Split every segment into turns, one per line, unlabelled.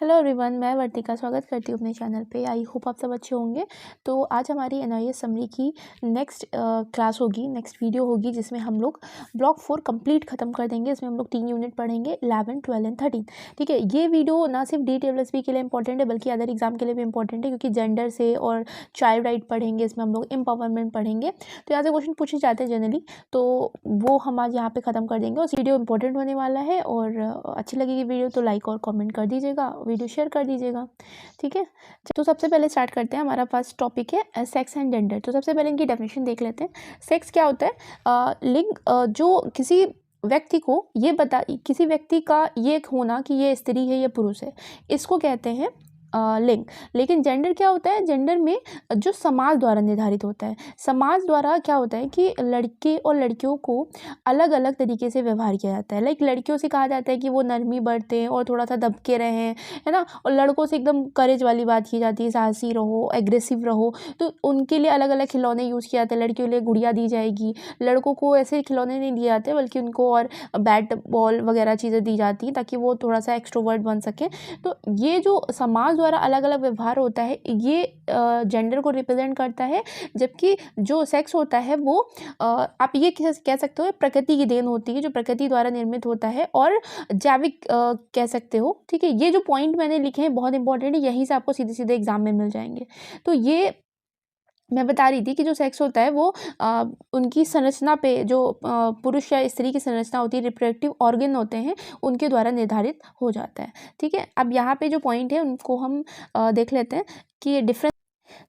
Hello everyone, मैं वर्तिका स्वागत करती हूँ अपने चैनल पे। आई होप आप सब अच्छे होंगे। तो आज हमारी एनआईएस समरी की नेक्स्ट क्लास होगी, नेक्स्ट वीडियो होगी, जिसमें हम लोग ब्लॉक 4 कंप्लीट खत्म कर देंगे। इसमें हम लोग 3 यूनिट पढ़ेंगे, 11, 12 एंड 13। ठीक है, ये वीडियो ना सिर्फ DTLSB के लिए इंपॉर्टेंट है बल्कि अदर एग्जाम के लिए भी इंपॉर्टेंट है, क्योंकि जेंडर से और चाइल्ड राइट पढ़ेंगे, इसमें हम लोग एम्पावरमेंट पढ़ेंगे। तो यहाँ से क्वेश्चन पूछे जाते हैं जनरली, तो वो हम आज यहाँ पे ख़त्म कर देंगे। और वीडियो इंपॉर्टेंट होने वाला है, और अच्छी लगेगी वीडियो तो लाइक और कमेंट कर दीजिएगा, वीडियो शेयर कर दीजिएगा। ठीक है, तो सबसे पहले स्टार्ट करते हैं। हमारा फर्स्ट टॉपिक है सेक्स एंड जेंडर। तो सबसे पहले इनकी डेफिनेशन देख लेते हैं। सेक्स क्या होता है? लिंग, जो किसी व्यक्ति को किसी व्यक्ति का ये होना कि ये स्त्री है, ये पुरुष है, इसको कहते हैं लिंग। लेकिन जेंडर क्या होता है? जेंडर में जो समाज द्वारा निर्धारित होता है। समाज द्वारा क्या होता है कि लड़के और लड़कियों को अलग अलग तरीके से व्यवहार किया जाता है। लाइक लड़कियों से कहा जाता है कि वो नरमी बरतें और थोड़ा सा दबके रहें, है ना। और लड़कों से एकदम करेज वाली बात की जाती है, साहसी रहो, एग्रेसिव रहो। तो उनके लिए अलग अलग खिलौने यूज़ किए जाते हैं। लड़कियों के लिए गुड़िया दी जाएगी, लड़कों को ऐसे खिलौने नहीं दिए जाते, बल्कि उनको और बैट बॉल वगैरह चीज़ें दी जाती हैं ताकि वो थोड़ा सा एक्सट्रोवर्ट बन सकें। तो ये जो समाज द्वारा अलग अलग व्यवहार होता है, ये जेंडर को रिप्रेजेंट करता है। जबकि जो सेक्स होता है वो आप ये कह सकते हो प्रकृति की देन होती है, जो प्रकृति द्वारा निर्मित होता है, और जैविक कह सकते हो। ठीक है, ये जो पॉइंट मैंने लिखे हैं बहुत इंपॉर्टेंट है, यहीं से आपको सीधे सीधे एग्जाम में मिल जाएंगे। तो ये मैं बता रही थी कि जो सेक्स होता है वो उनकी संरचना पे, जो पुरुष या स्त्री की संरचना होती है, रिप्रोडक्टिव ऑर्गन होते हैं, उनके द्वारा निर्धारित हो जाता है। ठीक है, अब यहाँ पे जो पॉइंट है उनको हम देख लेते हैं कि ये डिफरेंस।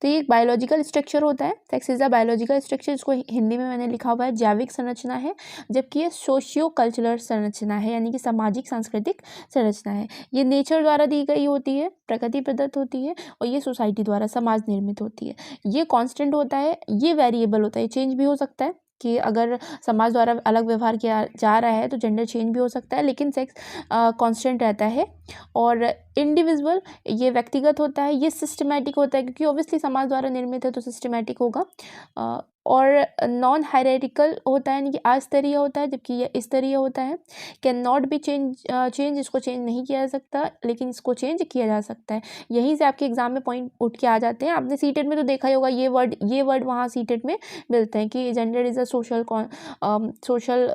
तो ये एक बायोलॉजिकल स्ट्रक्चर होता है। Sex is a biological structure, इसको हिंदी में मैंने लिखा हुआ है जैविक संरचना है। जबकि ये सोशियो कल्चरल संरचना है, यानी कि सामाजिक सांस्कृतिक संरचना है। ये नेचर द्वारा दी गई होती है, प्रकृति प्रदत्त होती है, और ये सोसाइटी द्वारा समाज निर्मित होती है। ये कांस्टेंट होता है, ये वेरिएबल होता है, चेंज भी हो सकता है कि अगर समाज द्वारा अलग व्यवहार किया जा रहा है तो जेंडर चेंज भी हो सकता है, लेकिन सेक्स कांस्टेंट रहता है। और इंडिविजुअल, ये व्यक्तिगत होता है, ये सिस्टमैटिक होता है, क्योंकि ऑब्वियसली समाज द्वारा निर्मित है तो सिस्टमैटिक होगा। और नॉन हायरार्किकल होता है, यानी कि अस्तरीय होता है, जबकि यह स्तरीय होता है। कैन नॉट बी चेंज, इसको चेंज नहीं किया जा सकता, लेकिन इसको चेंज किया जा सकता है। यहीं से आपके एग्जाम में पॉइंट उठ के आ जाते हैं। आपने सीटेट में तो देखा ही होगा, ये वर्ड वहाँ सीटेट में मिलते हैं कि gender is a social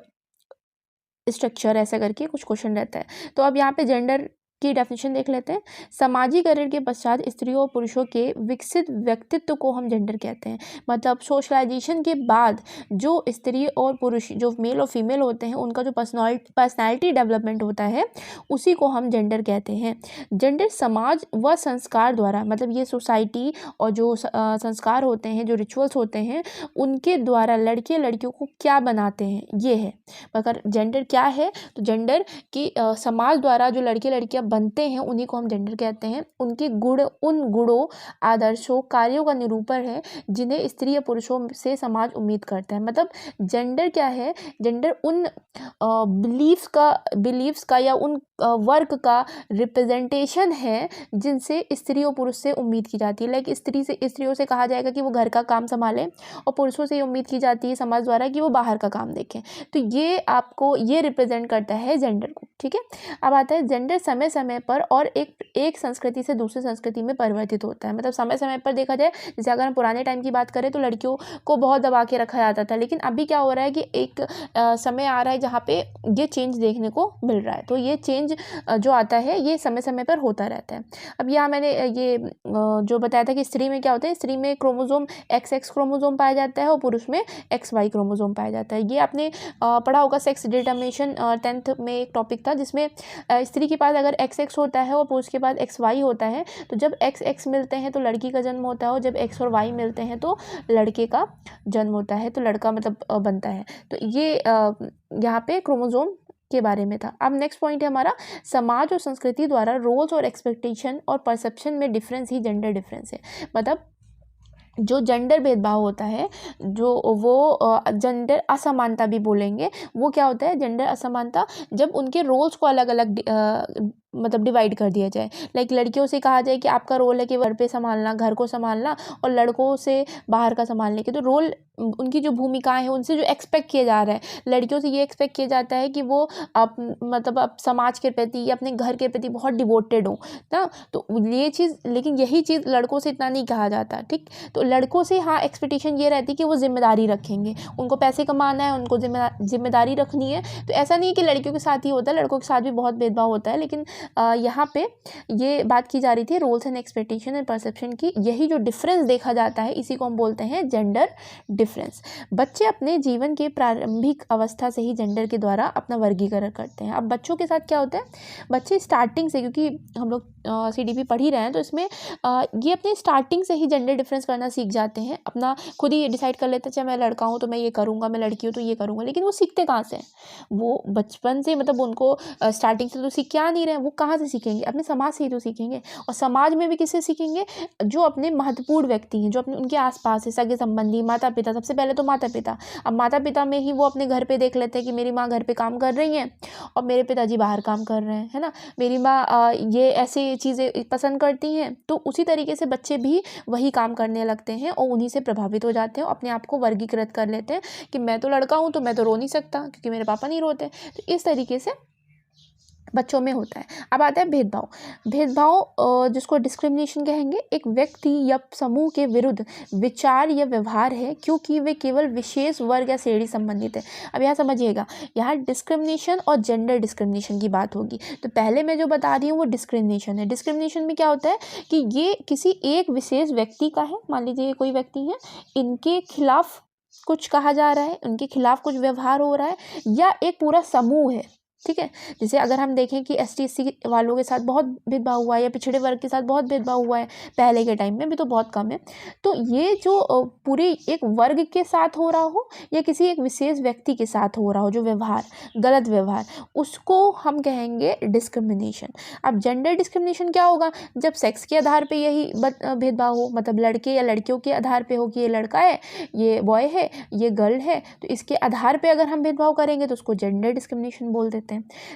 structure, ऐसा करके कुछ क्वेश्चन रहता है। तो अब यहाँ पे जेंडर की डेफिनेशन देख लेते हैं। समाजीकरण के पश्चात स्त्रियों और पुरुषों के विकसित व्यक्तित्व को हम जेंडर कहते हैं। मतलब सोशलाइजेशन के बाद जो स्त्री और पुरुष, जो मेल और फीमेल होते हैं, उनका जो पर्सनालिटी डेवलपमेंट होता है, उसी को हम जेंडर कहते हैं। जेंडर समाज व संस्कार द्वारा, मतलब ये सोसाइटी और जो संस्कार होते हैं, जो रिचुअल्स होते हैं, उनके द्वारा लड़के लड़कियों को क्या बनाते हैं, ये है। अगर जेंडर क्या है, तो जेंडर की समाज द्वारा जो लड़के लड़कियां बनते हैं, उन्हीं को हम जेंडर कहते हैं। उनके गुण, उन गुणों, आदर्शों, कार्यों का निरूपण है जिन्हें स्त्री या पुरुषों से समाज उम्मीद करता है। मतलब जेंडर क्या है? जेंडर उन बिलीव्स का या उन वर्क का रिप्रेजेंटेशन है जिनसे स्त्री और पुरुष से उम्मीद की जाती है। लाइक स्त्रियों से कहा जाएगा कि वो घर का काम संभालें, और पुरुषों से ये उम्मीद की जाती है समाज द्वारा कि वो बाहर का काम देखें। तो ये आपको ये रिप्रेजेंट करता है जेंडर को। ठीक है, अब आता है जेंडर समय समय पर और एक संस्कृति से दूसरी संस्कृति में परिवर्तित होता है। मतलब समय समय पर देखा जाए, जैसे अगर हम पुराने टाइम की बात करें तो लड़कियों को बहुत दबा के रखा जाता था, लेकिन अभी क्या हो रहा है कि एक समय आ रहा है जहाँ पे ये चेंज देखने को मिल रहा है। तो ये चेंज जो आता है ये समय समय पर होता रहता है। अब यहाँ मैंने ये जो बताया था कि स्त्री में क्या होता है, स्त्री में क्रोमोजोम XX क्रोमोजोम पाया जाता है और पुरुष में XY क्रोमोजोम पाया जाता है। ये आपने पढ़ा होगा सेक्स डिटर्मिनेशन 10th में एक टॉपिक था, जिसमें स्त्री के पास अगर XX होता है और पुरुष के पास XY होता है, तो जब XX मिलते हैं तो लड़की का जन्म होता है, और जब X और Y मिलते हैं तो लड़के का जन्म होता है, तो लड़का मतलब बनता है। तो ये यहाँ पे क्रोमोजोम के बारे में था। अब नेक्स्ट पॉइंट है हमारा, समाज और संस्कृति द्वारा रोल्स और एक्सपेक्टेशन और परसेप्शन में डिफरेंस ही जेंडर डिफरेंस है। मतलब जो जेंडर भेदभाव होता है, जो वो जेंडर असमानता भी बोलेंगे, वो क्या होता है? जेंडर असमानता, जब उनके रोल्स को अलग अलग मतलब डिवाइड कर दिया जाए। लाइक लड़कियों से कहा जाए कि आपका रोल है कि घर पे संभालना, घर को संभालना, और लड़कों से बाहर का संभालने के। तो रोल, उनकी जो भूमिकाएं हैं, उनसे जो एक्सपेक्ट किया जा रहा है, लड़कियों से ये एक्सपेक्ट किया जाता है कि वो मतलब अब समाज के प्रति या अपने घर के प्रति बहुत डिवोटेड हो ना। तो ये चीज़, लेकिन यही चीज़ लड़कों से इतना नहीं कहा जाता। ठीक, तो लड़कों से हाँ एक्सपेक्टेशन ये रहती है कि वो जिम्मेदारी रखेंगे, उनको पैसे कमाना है, उनको जिम्मेदारी रखनी है। तो ऐसा नहीं कि लड़कियों के साथ ही होता है, लड़कों के साथ भी बहुत भेदभाव होता है। लेकिन यहाँ पे ये बात की जा रही थी roles and expectation and perception की। यही जो डिफरेंस देखा जाता है, इसी को हम बोलते हैं जेंडर डिफरेंस। बच्चे अपने जीवन के प्रारंभिक अवस्था से ही जेंडर के द्वारा अपना वर्गीकरण करते हैं। अब बच्चों के साथ क्या होता है, बच्चे स्टार्टिंग से, क्योंकि हम लोग CDP पढ़ ही रहे हैं, तो इसमें ये अपने स्टार्टिंग से ही जेंडर डिफरेंस करना सीख जाते हैं। अपना खुद ही डिसाइड कर लेते हैं, चाहे मैं लड़का हूँ तो मैं ये करूँगा, मैं लड़की हूँ तो ये करूँगा। लेकिन वो सीखते कहाँ से हैं? वो बचपन से, मतलब उनको स्टार्टिंग से तो सीख के आ नहीं रहे हैं। वो कहाँ से सीखेंगे? अपने समाज से ही तो सीखेंगे। और समाज में भी किससे सीखेंगे? जो अपने महत्वपूर्ण व्यक्ति हैं, जो अपने उनके आसपास है, सगे संबंधी, माता पिता। सबसे पहले तो माता पिता। अब माता पिता में ही वो अपने घर पे देख लेते हैं कि मेरी माँ घर पे काम कर रही हैं और मेरे पिताजी बाहर काम कर रहे हैं, है ना। मेरी माँ ये ऐसी चीज़ें पसंद करती हैं, तो उसी तरीके से बच्चे भी वही काम करने लगते हैं और उन्हीं से प्रभावित हो जाते हैं। अपने आप को वर्गीकृत कर लेते हैं कि मैं तो लड़का हूँ तो मैं तो रो नहीं सकता क्योंकि मेरे पापा नहीं रोते। तो इस तरीके से बच्चों में होता है। अब आता है भेदभाव। भेदभाव जिसको डिस्क्रिमिनेशन कहेंगे, एक व्यक्ति या समूह के विरुद्ध विचार या व्यवहार है क्योंकि वे केवल विशेष वर्ग या श्रेणी संबंधित है। अब यहाँ समझिएगा, यहाँ डिस्क्रिमिनेशन और जेंडर डिस्क्रिमिनेशन की बात होगी। तो पहले मैं जो बता रही हूँ वो डिस्क्रिमिनेशन है। डिस्क्रिमिनेशन में क्या होता है कि ये किसी एक विशेष व्यक्ति का है, मान लीजिए ये कोई व्यक्ति है, इनके खिलाफ कुछ कहा जा रहा है, उनके खिलाफ कुछ व्यवहार हो रहा है, या एक पूरा समूह है। ठीक है, जैसे अगर हम देखें कि ST SC वालों के साथ बहुत भेदभाव हुआ है या पिछड़े वर्ग के साथ बहुत भेदभाव हुआ है, पहले के टाइम में भी तो बहुत कम है। तो ये जो पूरे एक वर्ग के साथ हो रहा हो या किसी एक विशेष व्यक्ति के साथ हो रहा हो जो व्यवहार, गलत व्यवहार, उसको हम कहेंगे डिस्क्रिमिनेशन। अब जेंडर डिस्क्रिमिनेशन क्या होगा? जब सेक्स के आधार पर यही भेदभाव हो, मतलब लड़के या लड़कियों के आधार पर हो कि ये लड़का है, ये बॉय है, ये गर्ल है, तो इसके आधार पर अगर हम भेदभाव करेंगे तो उसको जेंडर डिस्क्रिमिनेशन बोल देते हैं।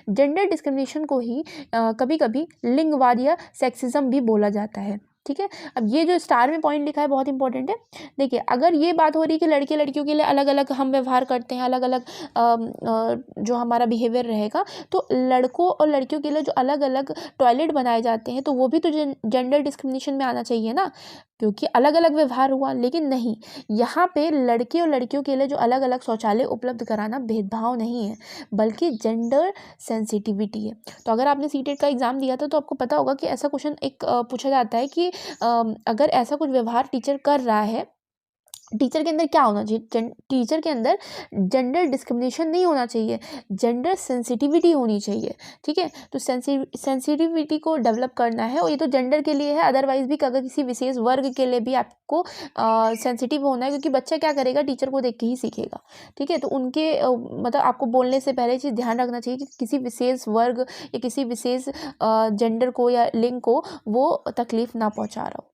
जेंडर डिस्क्रिमिनेशन को ही कभी कभी लिंगवाद या सेक्सिज्म भी बोला जाता है। ठीक है, अब ये जो स्टार में पॉइंट लिखा है बहुत इंपॉर्टेंट है। देखिए, अगर ये बात हो रही है कि लड़के लड़कियों के लिए अलग अलग हम व्यवहार करते हैं, अलग अलग जो हमारा बिहेवियर रहेगा, तो लड़कों और लड़कियों के लिए जो अलग अलग टॉयलेट बनाए जाते हैं, तो वो भी तो जेंडर डिस्क्रिमिनेशन में आना चाहिए ना, क्योंकि अलग अलग व्यवहार हुआ। लेकिन नहीं, यहाँ पे लड़के और लड़कियों के लिए जो अलग अलग शौचालय उपलब्ध कराना भेदभाव नहीं है, बल्कि जेंडर सेंसिटिविटी है। तो अगर आपने CTET का एग्ज़ाम दिया था तो आपको पता होगा कि ऐसा क्वेश्चन एक पूछा जाता है कि अगर ऐसा कुछ व्यवहार टीचर कर रहा है, टीचर के अंदर क्या होना चाहिए? टीचर के अंदर जेंडर डिस्क्रिमिनेशन नहीं होना चाहिए, जेंडर सेंसिटिविटी होनी चाहिए। ठीक है, तो सेंसिटिविटी को डेवलप करना है, और ये तो जेंडर के लिए है, अदरवाइज भी अगर किसी विशेष वर्ग के लिए भी आपको सेंसिटिव होना है, क्योंकि बच्चा क्या करेगा, टीचर को देख के ही सीखेगा। ठीक है, तो उनके मतलब आपको बोलने से पहले चीज़ ध्यान रखना चाहिए कि किसी विशेष वर्ग या किसी विशेष जेंडर को या लिंग को वो तकलीफ ना पहुँचा रहा हो।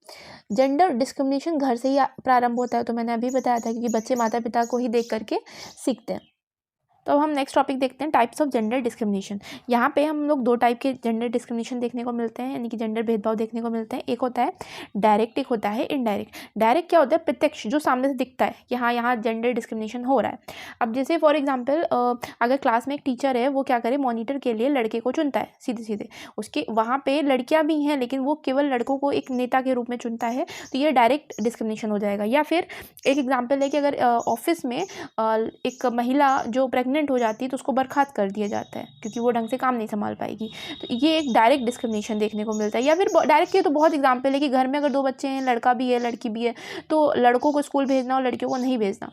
जेंडर डिस्क्रिमिनेशन घर से ही प्रारंभ होता है, तो मैंने अभी बताया था, क्योंकि बच्चे माता पिता को ही देख करके सीखते हैं। तो अब हम नेक्स्ट टॉपिक देखते हैं, टाइप्स ऑफ जेंडर डिस्क्रिमिनेशन। यहाँ पे हम लोग 2 टाइप के जेंडर डिस्क्रिमिनेशन देखने को मिलते हैं, यानी कि जेंडर भेदभाव देखने को मिलते हैं। एक होता है डायरेक्ट, एक होता है इनडायरेक्ट। डायरेक्ट क्या होता है? प्रत्यक्ष, जो सामने से दिखता है कि हाँ यहाँ जेंडर डिस्क्रिमिनेशन हो रहा है। अब जैसे फॉर एग्जाम्पल, अगर क्लास में एक टीचर है, वो क्या करे, मॉनिटर के लिए लड़के को चुनता है सीधे सीधे, उसके वहाँ पर लड़कियाँ भी हैं लेकिन वो केवल लड़कों को एक नेता के रूप में चुनता है, तो ये डायरेक्ट डिस्क्रिमिनेशन हो जाएगा। या फिर एक एग्जाम्पल है कि अगर ऑफिस में एक महिला जो प्रेग्नेंट हो जाती है तो उसको बर्खास्त कर दिया जाता है क्योंकि वो ढंग से काम नहीं संभाल पाएगी, तो ये एक डायरेक्ट डिस्क्रिमिनेशन देखने को मिलता है। या फिर डायरेक्ट के तो बहुत एग्जाम्पल है कि घर में अगर 2 बच्चे हैं, लड़का भी है लड़की भी है, तो लड़कों को स्कूल भेजना और लड़कियों को नहीं भेजना,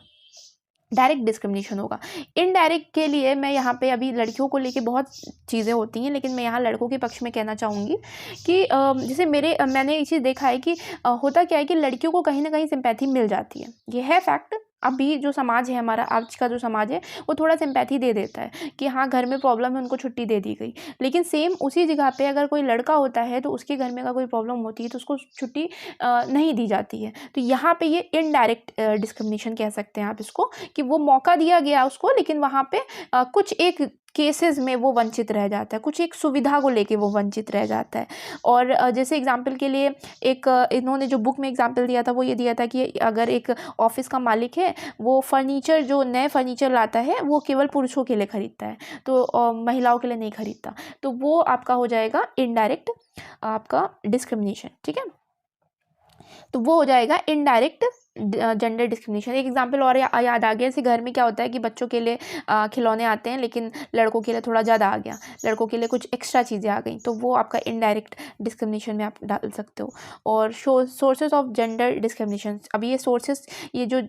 डायरेक्ट डिस्क्रिमिनेशन होगा। इनडायरेक्ट के लिए मैं यहाँ पे, अभी लड़कियों को लेके बहुत चीज़ें होती हैं, लेकिन मैं यहाँ लड़कों के पक्ष में कहना चाहूँगी कि जैसे मैंने ये चीज़ देखा है कि होता क्या है कि लड़कियों को कहीं ना कहीं सिंपैथी मिल जाती है, ये है फैक्ट। अभी जो समाज है हमारा, आज का जो समाज है, वो थोड़ा सिंपैथी दे देता है कि हाँ घर में प्रॉब्लम है, उनको छुट्टी दे दी गई। लेकिन सेम उसी जगह पे अगर कोई लड़का होता है तो उसके घर में अगर कोई प्रॉब्लम होती है तो उसको छुट्टी नहीं दी जाती है। तो यहाँ पे ये इनडायरेक्ट डिस्क्रिमिनेशन कह सकते हैं आप इसको, कि वो मौका दिया गया उसको, लेकिन वहाँ पे कुछ एक केसेस में वो वंचित रह जाता है, कुछ एक सुविधा को लेके वो वंचित रह जाता है। और जैसे एग्जाम्पल के लिए एक इन्होंने जो बुक में एग्जाम्पल दिया था वो ये दिया था कि अगर एक ऑफिस का मालिक है, वो फर्नीचर जो नए फर्नीचर लाता है वो केवल पुरुषों के लिए खरीदता है, तो महिलाओं के लिए नहीं खरीदता, तो वो आपका हो जाएगा इनडायरेक्ट आपका डिस्क्रिमिनेशन। ठीक है, तो वो हो जाएगा इनडायरेक्ट जेंडर डिस्क्रिमिनेशन। एक एग्जांपल और याद आ गया, जैसे घर में क्या होता है कि बच्चों के लिए खिलौने आते हैं लेकिन लड़कों के लिए थोड़ा ज़्यादा आ गया, लड़कों के लिए कुछ एक्स्ट्रा चीज़ें आ गई, तो वो आपका इनडायरेक्ट डिस्क्रिमिनेशन में आप डाल सकते हो। और सोर्सेज ऑफ जेंडर डिस्क्रिमिनेशन, अब ये सोर्सेज, ये जो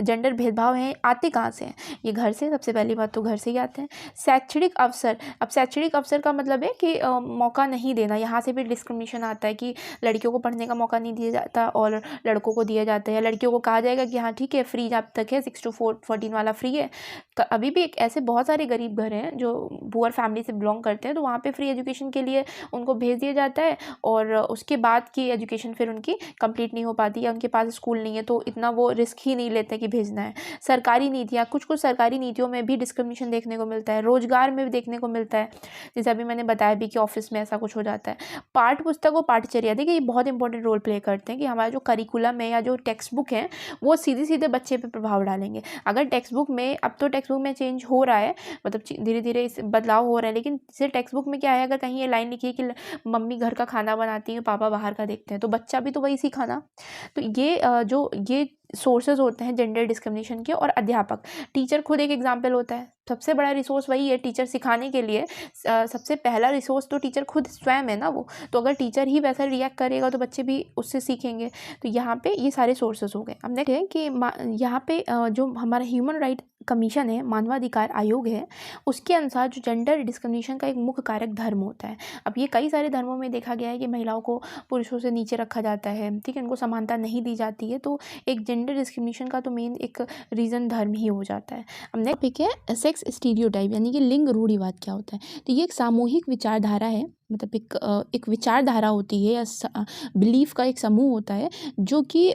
जेंडर भेदभाव हैं आते कहाँ से हैं? ये घर से, सबसे पहली बात तो घर से ही आते हैं। शैक्षणिक अवसर, अब शैक्षणिक अवसर का मतलब है कि मौका नहीं देना, यहाँ से भी डिस्क्रिमिनेशन आता है कि लड़कियों को पढ़ने का मौका नहीं दिया जाता और लड़कों को दिया जाता है, या लड़कियों को कहा जाएगा कि हाँ ठीक है फ्री जब तक है, 6 to 14 वाला फ्री है। अभी भी एक ऐसे बहुत सारे गरीब घर हैं जो पुअर फैमिली से बिलोंग करते हैं, तो वहाँ पे फ्री एजुकेशन के लिए उनको भेज दिया जाता है और उसके बाद की एजुकेशन फिर उनकी कंप्लीट नहीं हो पाती, या उनके पास स्कूल नहीं है तो इतना वो रिस्क ही नहीं लेते कि भेजना है। सरकारी नीतियाँ, कुछ सरकारी नीतियों में भी डिस्क्रिमिनेशन देखने को मिलता है, रोजगार में भी देखने को मिलता है, जैसे अभी मैंने बताया भी कि ऑफिस में ऐसा कुछ हो जाता है। पाठ्य पुस्तक और पाठ्यचर्या, देखिए ये बहुत इंपॉर्टेंट रोल प्ले करते हैं कि हमारा जो करिकुलम है या जो टेक्स्ट बुक है वो सीधे सीधे बच्चे पे प्रभाव डालेंगे। अगर टेक्स्ट बुक में, अब तो टेक्स्ट बुक में चेंज हो रहा है, मतलब धीरे धीरे इस बदलाव हो रहा है, लेकिन जैसे टेक्स्ट बुक में क्या है, अगर कहीं ये लाइन लिखी है कि मम्मी घर का खाना बनाती है, पापा बाहर का देखते हैं, तो बच्चा भी तो वही सीखा ना। तो ये सोर्सेज होते हैं जेंडर डिस्क्रिमिनेशन के। और अध्यापक, टीचर खुद एक एग्जाम्पल होता है, सबसे बड़ा रिसोर्स वही है टीचर सिखाने के लिए। सबसे पहला रिसोर्स तो टीचर खुद स्वयं है ना वो, तो अगर टीचर ही वैसा रिएक्ट करेगा तो बच्चे भी उससे सीखेंगे। तो यहाँ पे ये सारे सोर्सेज हो गए। अब नेक्स्ट है कि यहाँ पे जो हमारा ह्यूमन राइट कमीशन है, मानवाधिकार आयोग है, उसके अनुसार जो जेंडर डिस्क्रिमिनेशन का एक मुख्य कारक धर्म होता है। अब ये कई सारे धर्मों में देखा गया है कि महिलाओं को पुरुषों से नीचे रखा जाता है, ठीक है, उनको समानता नहीं दी जाती है, तो एक जेंडर डिस्क्रिमिनेशन का तो मेन एक रीज़न धर्म ही हो जाता है। अब नेक्स्ट टॉपिक है सेक्स स्टीरियोटाइप, यानी कि लिंग रूढ़िवाद क्या होता है। तो ये एक सामूहिक विचारधारा है, मतलब एक विचारधारा होती है या बिलीफ का एक समूह होता है जो कि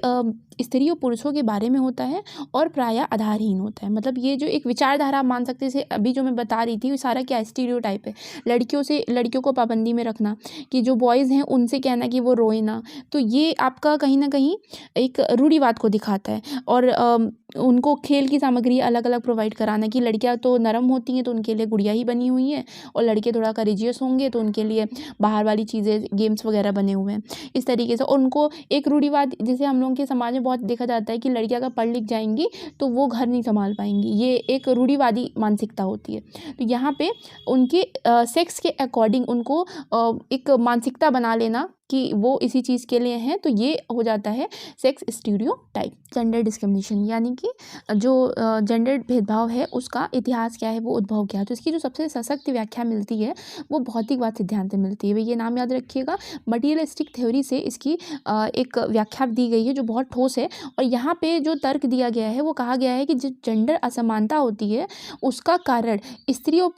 स्त्री और पुरुषों के बारे में होता है और प्रायः आधारहीन होता है। मतलब ये जो एक विचारधारा मान सकते हैं, अभी जो मैं बता रही थी वो सारा क्या स्टीरियोटाइप है। लड़कियों को पाबंदी में रखना, कि जो बॉयज़ हैं उनसे कहना कि वो रोए ना, तो ये आपका कहीं ना कहीं एक रूढ़िवाद को दिखाता है। और उनको खेल की सामग्री अलग अलग प्रोवाइड कराना, कि लड़कियां तो नरम होती हैं तो उनके लिए गुड़िया ही बनी हुई हैं, और लड़के थोड़ा करेजियस होंगे तो उनके लिए बाहर वाली चीज़ें, गेम्स वगैरह बने हुए हैं इस तरीके से। और उनको एक रूढ़िवाद, जैसे हम लोगों के समाज में बहुत देखा जाता है कि लड़कियां अगर पढ़ लिख जाएंगी तो वो घर नहीं संभाल पाएंगी, ये एक रूढ़िवादी मानसिकता होती है। तो यहाँ पे उनके सेक्स के अकॉर्डिंग उनको एक मानसिकता बना लेना कि वो इसी चीज़ के लिए हैं, तो ये हो जाता है सेक्स स्टीरियोटाइप। जेंडर डिस्क्रिमिनेशन, यानी कि जो जेंडर भेदभाव है उसका इतिहास क्या है, वो उद्भव क्या है। तो इसकी जो सबसे सशक्त व्याख्या मिलती है वो भौतिकवाद सिद्धांत से मिलती है। ये नाम याद रखिएगा, मटीरियलिस्टिक थ्योरी से इसकी एक व्याख्या दी गई है जो बहुत ठोस है। और यहाँ पे जो तर्क दिया गया है वो कहा गया है कि जो जेंडर असमानता होती है उसका कारण स्त्री और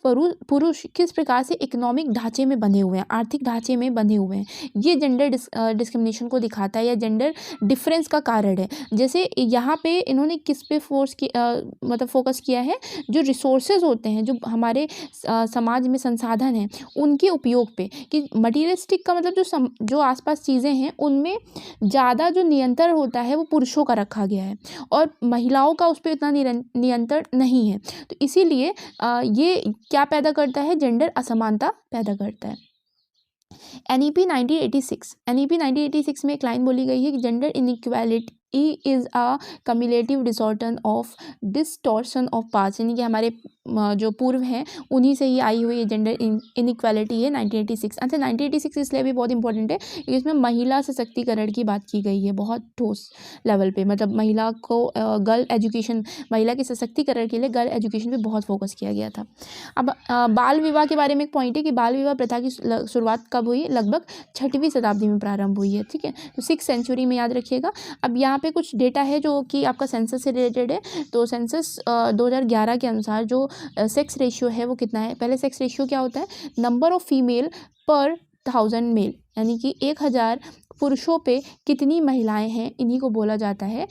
पुरुष किस प्रकार से इकोनॉमिक ढांचे में बंधे हुए हैं, आर्थिक ढांचे में बंधे हुए हैं, ये जेंडर डिस्क्रिमिनेशन को दिखाता है या जेंडर डिफरेंस का कारण है। जैसे यहाँ पे इन्होंने किस पे मतलब फोकस किया है, जो रिसोर्सेज होते हैं, जो हमारे समाज में संसाधन हैं उनके उपयोग पे, कि मटीरियलिस्टिक का मतलब जो आसपास चीज़ें हैं उनमें ज़्यादा जो नियंत्रण होता है वो पुरुषों का रखा गया है और महिलाओं का उस पर इतना नियंत्रण नहीं है। तो इसीलिए ये क्या पैदा करता है, जेंडर असमानता पैदा करता है। NEP 1986 में एक लाइन बोली गई है कि gender inequality is a cumulative distortion of past, यानी कि हमारे जो पूर्व हैं उन्हीं से ही आई हुई जेंडर इनइक्वालिटी है 1986। अच्छा, 1986 इसलिए भी बहुत इंपॉर्टेंट है क्योंकि इसमें महिला सशक्तिकरण की बात की गई है बहुत ठोस लेवल पे। मतलब महिला को गर्ल एजुकेशन, महिला के सशक्तिकरण के लिए गर्ल एजुकेशन पे बहुत फोकस किया गया था। अब बाल विवाह के बारे में एक पॉइंट है कि बाल विवाह प्रथा की शुरुआत कब हुई, लगभग 6वीं शताब्दी में प्रारंभ हुई है, ठीक है, तो 6th सेंचुरी में, याद रखिएगा। अब यहाँ पे कुछ डेटा है जो कि आपका सेंसस से रिलेटेड है। तो सेंसस 2011 के अनुसार जो सेक्स रेशियो है वो कितना है। पहले सेक्स रेशियो क्या होता है, नंबर ऑफ फीमेल पर 1000 मेल, यानी कि 1000 पुरुषों पे कितनी महिलाएं हैं, इन्हीं को बोला जाता है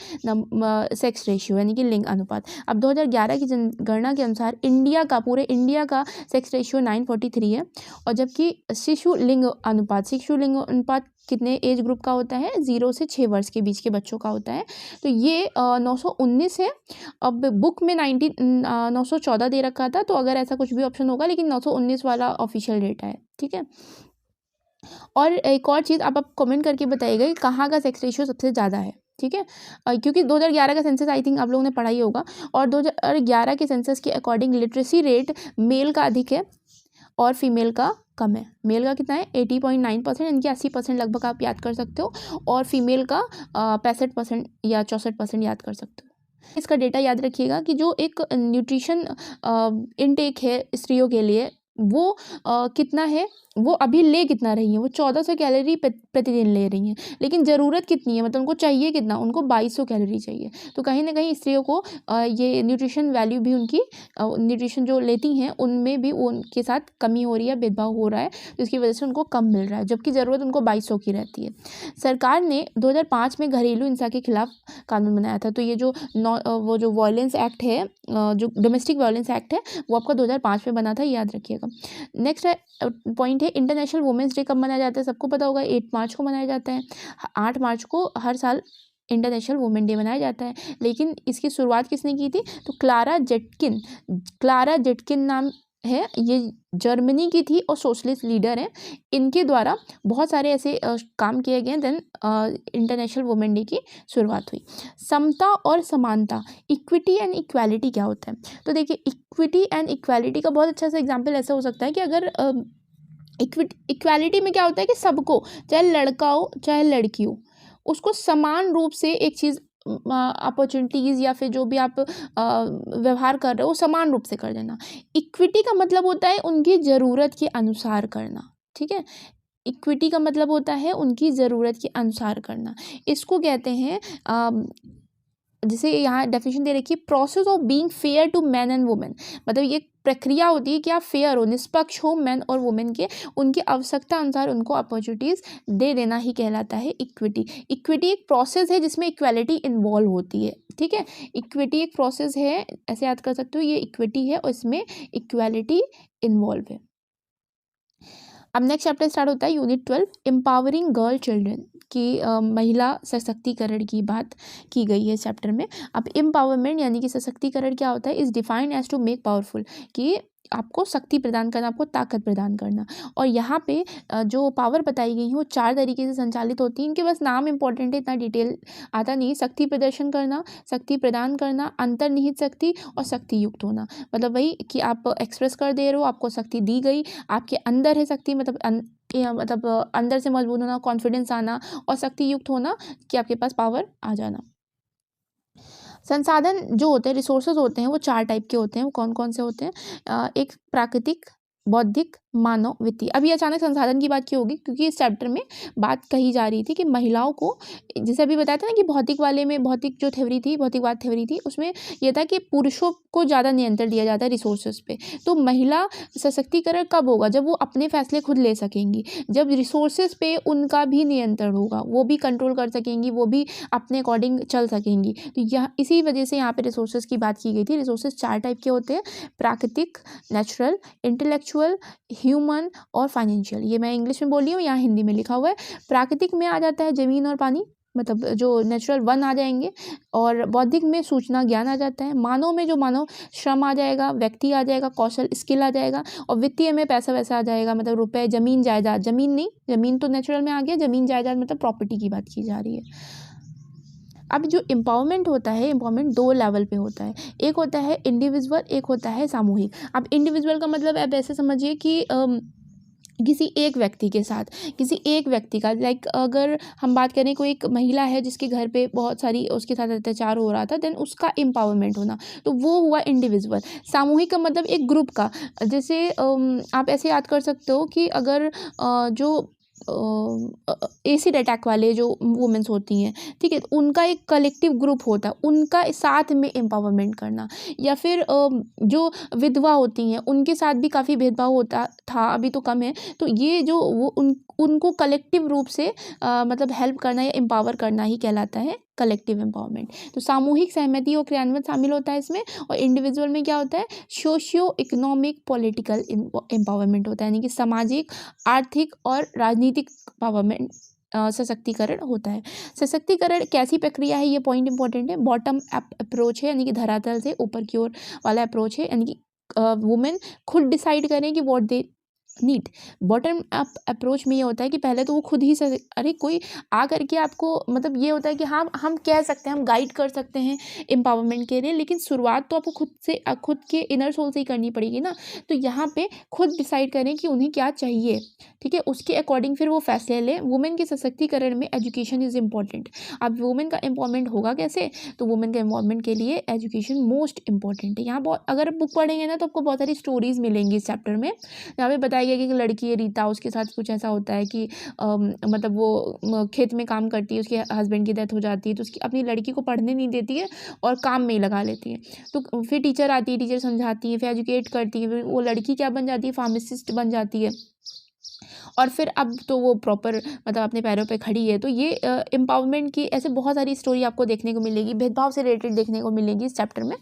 सेक्स रेशियो यानी कि लिंग अनुपात। अब 2011 की जनगणना के अनुसार पूरे इंडिया का सेक्स रेशियो 943 है। और जबकि शिशु लिंग अनुपात कितने एज ग्रुप का होता है, 0 से 6 वर्ष के बीच के बच्चों का होता है, तो ये 919 है। अब बुक में 914 दे रखा था, तो अगर ऐसा कुछ भी ऑप्शन होगा, लेकिन 919 वाला ऑफिशियल डेटा है, ठीक है। और एक और चीज़ आप कमेंट करके बताइएगा कि कहाँ का सेक्स रेशियो सबसे ज़्यादा है, ठीक है। क्योंकि 2011 का सेंसस आई थिंक आप लोगों ने पढ़ा ही होगा, और 2011 के सेंसस के अकॉर्डिंग लिटरेसी रेट मेल का अधिक है और फीमेल का कम है। मेल का कितना है 80.9%, यानी कि 80% लगभग आप याद कर सकते हो, और फीमेल का 65% या 64% याद कर सकते हो। इसका डेटा याद रखिएगा कि जो एक न्यूट्रिशन इनटेक है स्त्रियों के लिए, वो कितना है, वो अभी ले कितना रही हैं, वो 1400 कैलोरी प्रतिदिन ले रही हैं, लेकिन ज़रूरत कितनी है, मतलब उनको चाहिए कितना, उनको 2200 कैलोरी चाहिए। तो कहीं ना कहीं स्त्रियों को ये न्यूट्रिशन वैल्यू भी उनकी न्यूट्रिशन जो लेती हैं उनमें भी उनके साथ कमी हो रही है, भेदभाव हो रहा है, जिसकी वजह से उनको कम मिल रहा है, जबकि ज़रूरत उनको 2200 की रहती है। सरकार ने 2005 में घरेलू हिंसा के खिलाफ कानून बनाया था। तो ये जो वो जो वायलेंस एक्ट है, जो डोमेस्टिक वायलेंस एक्ट है, वो आपका 2005 में बना था, याद रखिएगा। नेक्स्ट पॉइंट है इंटरनेशनल वुमेंस डे कब मनाया जाता है, सबको पता होगा 8 मार्च को मनाया जाता है। 8 मार्च को हर साल इंटरनेशनल वुमेन डे मनाया जाता है, लेकिन इसकी शुरुआत किसने की थी, तो क्लारा जेटकिन नाम है, ये जर्मनी की थी और सोशलिस्ट लीडर हैं। इनके द्वारा बहुत सारे ऐसे काम किए गए, देन इंटरनेशनल वुमेन डे की शुरुआत हुई। समता और समानता, इक्विटी एंड इक्वालिटी क्या होता है, तो देखिए इक्विटी एंड इक्वालिटी का बहुत अच्छा सा एग्जाम्पल ऐसा हो सकता है कि अगर इक्वालिटी में क्या होता है कि सबको, चाहे लड़का हो चाहे लड़की हो, उसको समान रूप से एक चीज़ अपॉर्चुनिटीज़ या फिर जो भी आप व्यवहार कर रहे हो समान रूप से कर देना। इक्विटी का मतलब होता है उनकी ज़रूरत के अनुसार करना, ठीक है। इक्विटी का मतलब होता है उनकी ज़रूरत के अनुसार करना। इसको कहते हैं जिसे यहाँ डेफिनेशन दे रखी है, process of being fair to man and women. मतलब ये प्रक्रिया होती है कि आप फेयर हो, निष्पक्ष हो मैन और वुमेन के, उनकी आवश्यकता अनुसार उनको अपॉर्चुनिटीज़ दे देना ही कहलाता है इक्विटी। इक्विटी एक प्रोसेस है जिसमें इक्वालिटी इन्वॉल्व होती है, ठीक है। इक्विटी एक प्रोसेस है, ऐसे याद कर सकते हो, ये इक्विटी है और इसमें इक्वालिटी इन्वॉल्व है। अब नेक्स्ट चैप्टर स्टार्ट होता है यूनिट 12, एम्पावरिंग गर्ल चिल्ड्रन की महिला सशक्तिकरण की बात की गई है इस चैप्टर में। अब एम्पावरमेंट यानी कि सशक्तिकरण क्या होता है, is defined as to make powerful, कि आपको शक्ति प्रदान करना, आपको ताकत प्रदान करना। और यहाँ पे जो पावर बताई गई है वो 4 तरीके से संचालित होती है। इनके बस नाम इंपॉर्टेंट है, इतना डिटेल आता नहीं। शक्ति प्रदर्शन करना, शक्ति प्रदान करना, अंतर्निहित शक्ति और शक्ति युक्त होना। मतलब वही कि आप एक्सप्रेस कर दे रहे हो, आपको शक्ति दी गई, आपके अंदर है शक्ति, मतलब अंदर से मजबूत होना, कॉन्फिडेंस आना, और शक्ति युक्त होना कि आपके पास पावर आ जाना। संसाधन जो होते हैं, रिसोर्सेज होते हैं, वो 4 टाइप के होते हैं। वो कौन कौन से होते हैं, एक प्राकृतिक, बौद्धिक, मानव, वित्तीय। अभी अचानक संसाधन की बात क्यों होगी, क्योंकि इस चैप्टर में बात कही जा रही थी कि महिलाओं को, जैसे अभी बताया था ना कि भौतिक वाले में, भौतिक जो थ्योरी थी, भौतिकवाद थ्योरी थी, उसमें यह था कि पुरुषों को ज़्यादा नियंत्रण दिया जाता है रिसोर्सेज पे। तो महिला सशक्तिकरण कब होगा, जब वो अपने फैसले खुद ले सकेंगी, जब रिसोर्सेज पे उनका भी नियंत्रण होगा, वो भी कंट्रोल कर सकेंगी, वो भी अपने अकॉर्डिंग चल सकेंगी। तो यह इसी वजह से यहाँ पे रिसोर्सेज की बात की गई थी। रिसोर्सेज 4 टाइप के होते हैं, प्राकृतिक, नेचुरल, इंटेलेक्चुअल, ह्यूमन और फाइनेंशियल। ये मैं इंग्लिश में बोल रही हूँ, यहाँ हिंदी में लिखा हुआ है। प्राकृतिक में आ जाता है ज़मीन और पानी, मतलब जो नेचुरल 1 आ जाएंगे, और बौद्धिक में सूचना ज्ञान आ जाता है। मानव में जो मानव श्रम आ जाएगा, व्यक्ति आ जाएगा, कौशल स्किल आ जाएगा, और वित्तीय में पैसा वैसा आ जाएगा, मतलब रुपए, जमीन जायदाद, जमीन नहीं, जमीन तो नेचुरल में आ गया, जमीन जायदाद मतलब प्रॉपर्टी की बात की जा रही है। अब जो एम्पावरमेंट होता है, एम्पावरमेंट 2 लेवल पे होता है, एक होता है इंडिविजुअल, एक होता है सामूहिक। अब इंडिविजुअल का मतलब आप ऐसे समझिए कि किसी एक व्यक्ति के साथ, किसी एक व्यक्ति का, लाइक अगर हम बात करें कोई एक महिला है जिसके घर पे बहुत सारी उसके साथ अत्याचार हो रहा था, देन उसका एम्पावरमेंट होना, तो वो हुआ इंडिविजुअल। सामूहिक का मतलब एक ग्रुप का, जैसे आप ऐसे याद कर सकते हो कि अगर जो एसिड अटैक वाले जो वुमेन्स होती हैं, ठीक है, तो उनका एक कलेक्टिव ग्रुप होता है, उनका साथ में एम्पावरमेंट करना, या फिर जो विधवा होती हैं उनके साथ भी काफ़ी भेदभाव होता था, अभी तो कम है। तो ये जो वो उनको कलेक्टिव रूप से मतलब हेल्प करना या एम्पावर करना ही कहलाता है कलेक्टिव एम्पावरमेंट। तो सामूहिक सहमति और क्रियान्वयन शामिल होता है इसमें, और इंडिविजुअल में क्या होता है, सोशियो इकोनॉमिक पॉलिटिकल एम्पावरमेंट होता है, यानी कि सामाजिक, आर्थिक और राजनीतिक पावरमेंट सशक्तिकरण होता है। सशक्तिकरण कैसी प्रक्रिया है, ये पॉइंट इंपॉर्टेंट है। बॉटम अप अप्रोच है, यानी कि धरातल से ऊपर की ओर वाला अप्रोच है, यानी कि वुमेन खुद डिसाइड करें कि what they need. Bottom up approach में ये होता है कि पहले तो वो खुद ही अरे कोई आ करके आपको, मतलब ये होता है कि हाँ हम कह सकते हैं, हम गाइड कर सकते हैं एम्पावरमेंट के लिए, लेकिन शुरुआत तो आपको खुद के इनर सोल से ही करनी पड़ेगी ना। तो यहाँ पे खुद डिसाइड करें कि उन्हें क्या चाहिए, ठीक है, उसके अकॉर्डिंग फिर वो फैसले लें। वुमेन के सशक्तिकरण में एजुकेशन इज़ इम्पॉर्टेंट। अब वुमेन का एम्पावरमेंट होगा कैसे, तो वुमेन के एम्पावरमेंट के लिए एजुकेशन मोस्ट इंपॉर्टेंट है। यहाँ बहुत, अगर बुक पढ़ेंगे ना तो आपको बहुत सारी स्टोरीज मिलेंगी इस चैप्टर में। यहाँ पे बताया गया कि एक लड़की है रीता, उसके साथ कुछ ऐसा होता है कि मतलब वो खेत में काम करती है, उसके हस्बैंड की डेथ हो जाती है, तो उसकी अपनी लड़की को पढ़ने नहीं देती है और काम में ही लगा लेती है। तो फिर टीचर आती है, टीचर समझाती है, फिर एजुकेट करती है, फिर वो लड़की क्या बन जाती है, फार्मासिस्ट बन जाती है, और फिर अब तो वो प्रॉपर मतलब अपने पैरों पे खड़ी है। तो ये एम्पावरमेंट की ऐसे बहुत सारी स्टोरी आपको देखने को मिलेगी, भेदभाव से रिलेटेड देखने को मिलेगी इस चैप्टर में।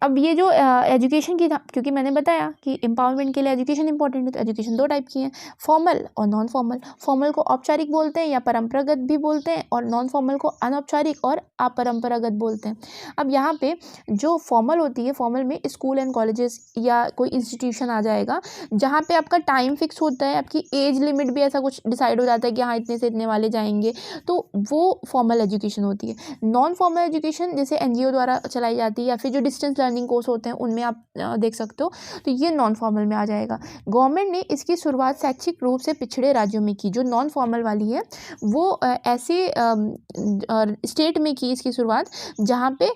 अब ये जो एजुकेशन की था, क्योंकि मैंने बताया कि एम्पावरमेंट के लिए एजुकेशन इंपॉर्टेंट है, तो एजुकेशन दो टाइप की है, फॉर्मल और नॉन फॉर्मल। फॉर्मल को औपचारिक बोलते हैं या परंपरागत भी बोलते हैं, और नॉन फॉर्मल को अनौपचारिक और अपरंपरागत बोलते हैं। अब यहाँ पे जो फॉर्मल होती है, फॉर्मल में स्कूल एंड कॉलेजेस या कोई इंस्टीट्यूशन आ जाएगा, जहाँ पे आपका टाइम फिक्स होता है, आपकी एज लिमिट भी ऐसा कुछ डिसाइड हो जाता है कि हाँ इतने से इतने वाले जाएंगे, तो वो फॉर्मल एजुकेशन होती है। नॉन फॉर्मल एजुकेशन जैसे एनजीओ द्वारा चलाई जाती है, या फिर जो डिस्टेंस लर्निंग कोर्स होते हैं उनमें आप देख सकते हो, तो ये नॉन फॉर्मल में आ जाएगा। गवर्नमेंट ने इसकी शुरुआत शैक्षिक रूप से पिछड़े राज्यों में की। जो नॉन फॉर्मल वाली है वो ऐसे स्टेट में की इसकी शुरुआत जहाँ पे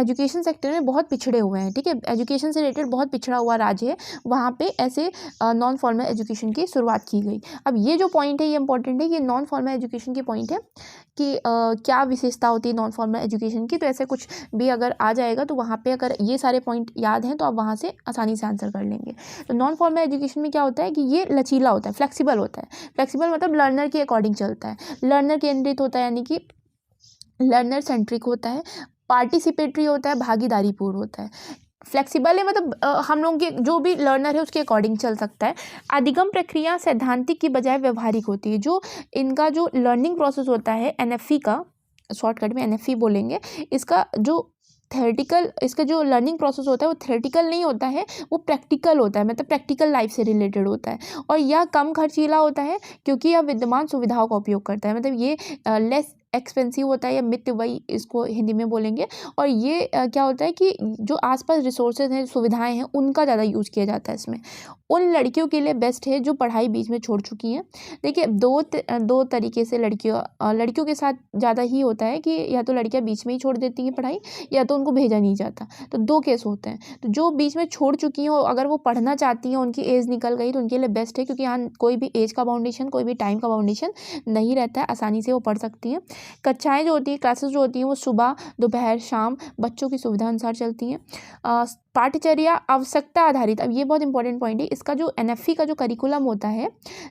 एजुकेशन सेक्टर में बहुत पिछड़े हुए हैं, ठीक है, एजुकेशन से रिलेटेड बहुत पिछड़ा हुआ राज्य है, वहाँ पे ऐसे नॉन फॉर्मल एजुकेशन की शुरुआत की गई। अब ये जो पॉइंट है ये इंपॉर्टेंट है, ये नॉन फॉर्मल एजुकेशन की पॉइंट है कि क्या विशेषता होती है नॉन फॉर्मल एजुकेशन की। तो ऐसे कुछ भी अगर आ जाएगा तो वहाँ पे अगर ये सारे पॉइंट याद हैं तो आप वहाँ से आसानी से आंसर कर लेंगे। तो नॉन फॉर्मल एजुकेशन में क्या होता है कि ये लचीला होता है, फ्लेक्सिबल होता है। फ्लेक्सिबल मतलब लर्नर के अकॉर्डिंग चलता है, लर्नर केंद्रित होता है, यानी कि लर्नर सेंट्रिक होता है, पार्टिसिपेटरी होता है, भागीदारीपूर्ण होता है। फ्लेक्सिबल है मतलब हम लोग के जो भी लर्नर है उसके अकॉर्डिंग चल सकता है। अधिगम प्रक्रिया सैद्धांतिक की बजाय व्यवहारिक होती है। जो इनका जो लर्निंग प्रोसेस होता है एनएफई का, शॉर्टकट में एनएफई बोलेंगे, इसका जो थ्योरेटिकल, इसका जो लर्निंग प्रोसेस होता है वो थ्योरेटिकल नहीं होता है, वो प्रैक्टिकल होता है, मतलब प्रैक्टिकल लाइफ से रिलेटेड होता है। और यह कम खर्चीला होता है क्योंकि यह विद्यमान सुविधाओं का उपयोग करता है, मतलब ये लेस एक्सपेंसिव होता है, या मित्य वही इसको हिंदी में बोलेंगे। और ये क्या होता है कि जो आसपास रिसोर्सेज हैं, सुविधाएं हैं, उनका ज़्यादा यूज़ किया जाता है इसमें। उन लड़कियों के लिए बेस्ट है जो पढ़ाई बीच में छोड़ चुकी हैं। देखिए दो तरीके से लड़कियों के साथ ज़्यादा ही होता है कि या तो लड़कियां बीच में ही छोड़ देती हैं पढ़ाई, या तो उनको भेजा नहीं जाता। तो दो केस होते हैं। तो जो बीच में छोड़ चुकी हैं, अगर वो पढ़ना चाहती हैं, उनकी एज निकल गई, तो उनके लिए बेस्ट है, क्योंकि यहाँ कोई भी एज का बाउंडेशन, कोई भी टाइम का बाउंडेशन नहीं रहता है, आसानी से वो पढ़ सकती हैं। कक्षाएं जो होती हैं, क्लासेस जो होती हैं, वो सुबह, दोपहर, शाम बच्चों की सुविधा अनुसार चलती हैं। पाठ्यचर्या आवश्यकता आधारित, अब ये बहुत इंपॉर्टेंट पॉइंट है, इसका जो एनएफई का जो करिकुलम होता है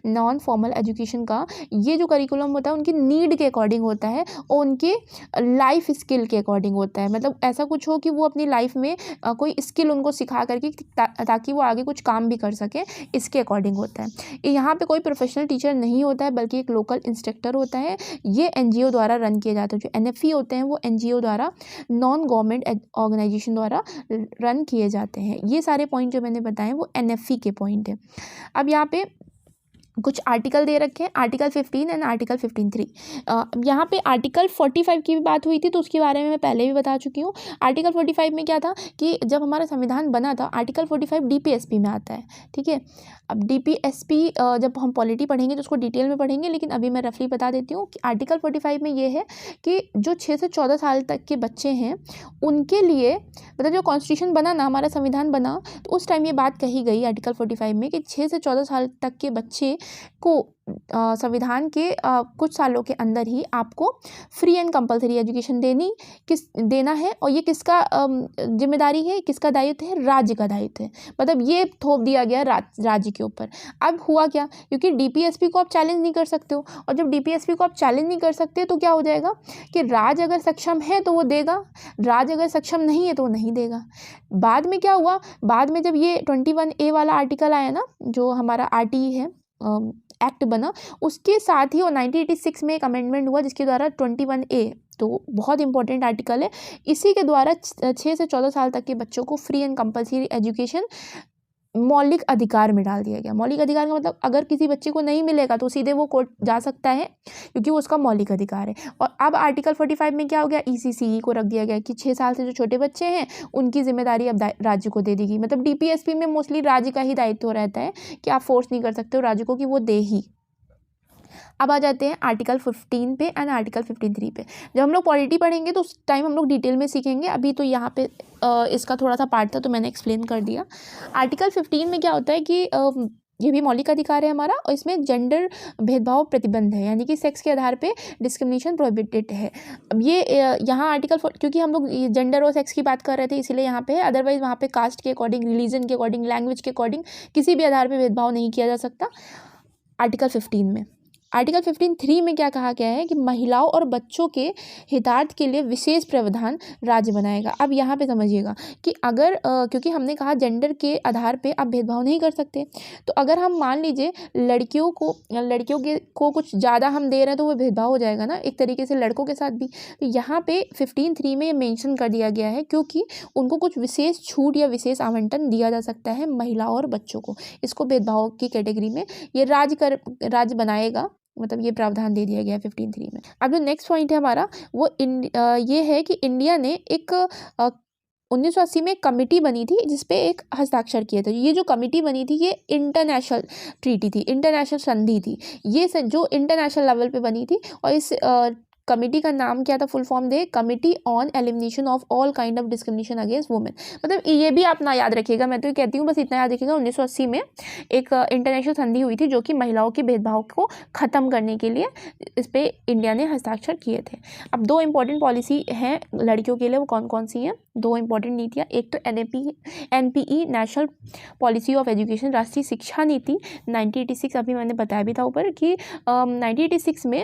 नॉन फॉर्मल एजुकेशन का, ये जो करिकुलम होता है उनकी नीड के अकॉर्डिंग होता है और उनके लाइफ स्किल के अकॉर्डिंग होता है। मतलब ऐसा कुछ हो कि वो अपनी लाइफ में कोई स्किल उनको सिखा करके ताकि वो आगे कुछ काम भी कर सके, इसके अकॉर्डिंग होता है। यहाँ पे कोई प्रोफेशनल टीचर नहीं होता है, बल्कि एक लोकल इंस्ट्रक्टर होता है। ये एनजीओ द्वारा रन किए जाते हैं। जो एनएफई होते हैं वो एनजीओ द्वारा, नॉन गवर्नमेंट ऑर्गेनाइजेशन द्वारा रन किए जाते हैं। ये सारे पॉइंट जो मैंने बताए वो एनएफई के पॉइंट है। अब यहाँ पे कुछ आर्टिकल दे रखे हैं, आर्टिकल 15 एंड आर्टिकल 15(3). यहाँ पे आर्टिकल 45 की भी बात हुई थी, तो उसके बारे में मैं पहले भी बता चुकी हूँ। आर्टिकल 45 में क्या था कि जब हमारा संविधान बना था, आर्टिकल 45 डीपीएसपी में आता है, ठीक है। अब डीपीएसपी जब हम पॉलिटी पढ़ेंगे तो उसको डिटेल में पढ़ेंगे, लेकिन अभी मैं रफली बता देती हूँ कि आर्टिकल 45 में ये है कि जो 6 से 14 साल तक के बच्चे हैं उनके लिए, मतलब जो कॉन्स्टिट्यूशन बना ना, हमारा संविधान बना, तो उस टाइम ये बात कही गई आर्टिकल 45 में कि 6 से 14 साल तक के बच्चे को संविधान के कुछ सालों के अंदर ही आपको फ्री एंड कंपलसरी एजुकेशन देना है। और ये किसका जिम्मेदारी है, किसका दायित्व है, राज्य का दायित्व है। मतलब ये थोप दिया गया राज्य के ऊपर। अब हुआ क्या, क्योंकि डीपीएसपी को आप चैलेंज नहीं कर सकते हो, और जब डीपीएसपी को आप चैलेंज नहीं कर सकते तो क्या हो जाएगा कि राज्य अगर सक्षम है तो वो देगा, राज्य अगर सक्षम नहीं है तो वो नहीं देगा। बाद में क्या हुआ, बाद में जब ये 21A वाला आर्टिकल आया ना, जो हमारा आरटीई है, एक्ट बना, उसके साथ ही वो 1986 में एक अमेंडमेंट हुआ जिसके द्वारा 21A, तो बहुत इंपॉर्टेंट आर्टिकल है, इसी के द्वारा 6 से 14 साल तक के बच्चों को फ्री एंड कंपलसरी एजुकेशन मौलिक अधिकार में डाल दिया गया। मौलिक अधिकार का मतलब अगर किसी बच्चे को नहीं मिलेगा तो सीधे वो कोर्ट जा सकता है, क्योंकि वो उसका मौलिक अधिकार है। और अब आर्टिकल 45 में क्या हो गया, ECCE को रख दिया गया कि 6 साल से जो छोटे बच्चे हैं उनकी जिम्मेदारी अब राज्य को दे देगी। मतलब डीपीएसपी में मोस्टली राज्य का ही दायित्व रहता है कि आप फोर्स नहीं कर सकते हो राज्य को कि वो दे ही। अब आ जाते हैं आर्टिकल 15 पे एंड आर्टिकल 53 पे। जब हम लोग पॉलिटी पढ़ेंगे तो उस टाइम हम लोग डिटेल में सीखेंगे, अभी तो यहाँ पे इसका थोड़ा सा पार्ट था तो मैंने एक्सप्लेन कर दिया। आर्टिकल 15 में क्या होता है कि ये भी मौलिक अधिकार है हमारा, और इसमें जेंडर भेदभाव प्रतिबंध है, यानी कि सेक्स के आधार पे डिस्क्रिमिनेशन प्रोहिबिटेड है। अब ये यहाँ आर्टिकल, क्योंकि हम लोग जेंडर और सेक्स की बात कर रहे थे इसीलिए यहाँ पे है, अदरवाइज वहाँ पे कास्ट के अकॉर्डिंग, रिलीजन के अकॉर्डिंग, लैंग्वेज के अकॉर्डिंग किसी भी आधार पर भेदभाव नहीं किया जा सकता आर्टिकल 15 में। आर्टिकल 15(3) में क्या कहा गया है कि महिलाओं और बच्चों के हितार्थ के लिए विशेष प्रावधान राज्य बनाएगा। अब यहाँ पे समझिएगा कि अगर क्योंकि हमने कहा जेंडर के आधार पे आप भेदभाव नहीं कर सकते, तो अगर हम मान लीजिए लड़कियों को कुछ ज़्यादा हम दे रहे हैं तो वो भेदभाव हो जाएगा ना, एक तरीके से लड़कों के साथ भी। तो यहाँ पे 15(3) में मेंशन कर दिया गया है, क्योंकि उनको कुछ विशेष छूट या विशेष आवंटन दिया जा सकता है महिलाओं और बच्चों को। इसको भेदभाव की कैटेगरी में ये राज्य बनाएगा, मतलब ये प्रावधान दे दिया गया है 15(3) में। अब जो नेक्स्ट पॉइंट है हमारा वो ये है कि इंडिया ने एक 1980 में एक कमेटी बनी थी जिसपे एक हस्ताक्षर किए थे। ये जो कमेटी बनी थी ये इंटरनेशनल ट्रीटी थी, इंटरनेशनल संधि थी, ये जो इंटरनेशनल लेवल पे बनी थी। और इस कमेटी का नाम क्या था, full form they, committee on elimination of all kind of discrimination against women. मतलब ये भी आप ना याद रखिएगा, मैं तो कहती हूँ बस इतना याद रखिएगा। 1980 में एक इंटरनेशनल संधि हुई थी जो कि महिलाओं के भेदभाव को ख़त्म करने के लिए इस पर इंडिया ने हस्ताक्षर किए थे। अब 2 इंपॉर्टेंट पॉलिसी हैं लड़कियों के लिए, वो कौन कौन सी हैं, 2 इंपॉर्टेंट नीतियाँ। एक तो NPE national policy of education, राष्ट्रीय शिक्षा नीति 1986, अभी मैंने बताया भी था ऊपर कि 1986 में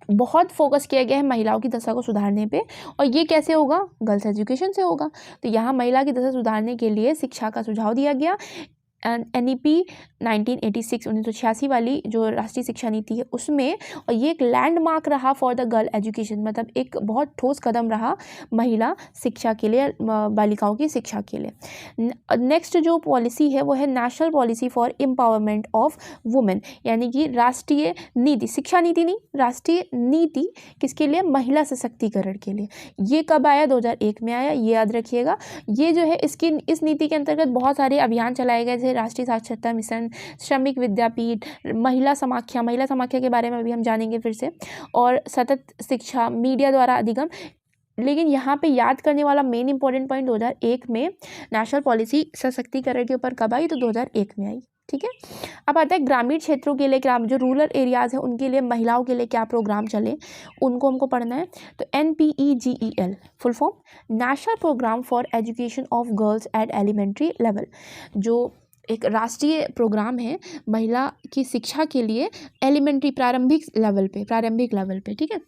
बहुत फोकस किया गया है महिलाओं की दशा को सुधारने पे। और ये कैसे होगा, गर्ल्स एजुकेशन से होगा। तो यहाँ महिला की दशा सुधारने के लिए शिक्षा का सुझाव दिया गया। NEP 1986 वाली जो राष्ट्रीय शिक्षा नीति है उसमें, और ये एक लैंडमार्क रहा फॉर द गर्ल एजुकेशन, मतलब एक बहुत ठोस कदम रहा महिला शिक्षा के लिए, बालिकाओं की शिक्षा के लिए। नेक्स्ट जो पॉलिसी है वो है national policy for empowerment of women, यानी कि राष्ट्रीय नीति, शिक्षा नीति नहीं, राष्ट्रीय नीति किसके लिए, महिला सशक्तिकरण के लिए। ये कब आया, 2001 में आया, ये याद रखिएगा। ये जो है इस नीति के अंतर्गत बहुत सारे अभियान चलाए गए थे, राष्ट्रीय साक्षरता मिशन, श्रमिक विद्यापीठ, महिला समाख्या के बारे में भी हम जानेंगे फिर से, और सतत शिक्षा, मीडिया द्वारा अधिगम। लेकिन यहाँ पे याद करने वाला मेन इंपॉर्टेंट पॉइंट 2001 में नेशनल पॉलिसी सशक्तिकरण के ऊपर कब आई, तो 2001 में आई। ठीक है, अब आता है ग्रामीण क्षेत्रों के लिए, जो रूरल एरियाज है उनके लिए, महिलाओं के लिए क्या प्रोग्राम चले, उनको हमको पढ़ना है। तो NPEGEL full form national programme for education of girls at elementary level, जो एक राष्ट्रीय प्रोग्राम है महिला की शिक्षा के लिए एलिमेंट्री, प्रारंभिक लेवल पे। ठीक है,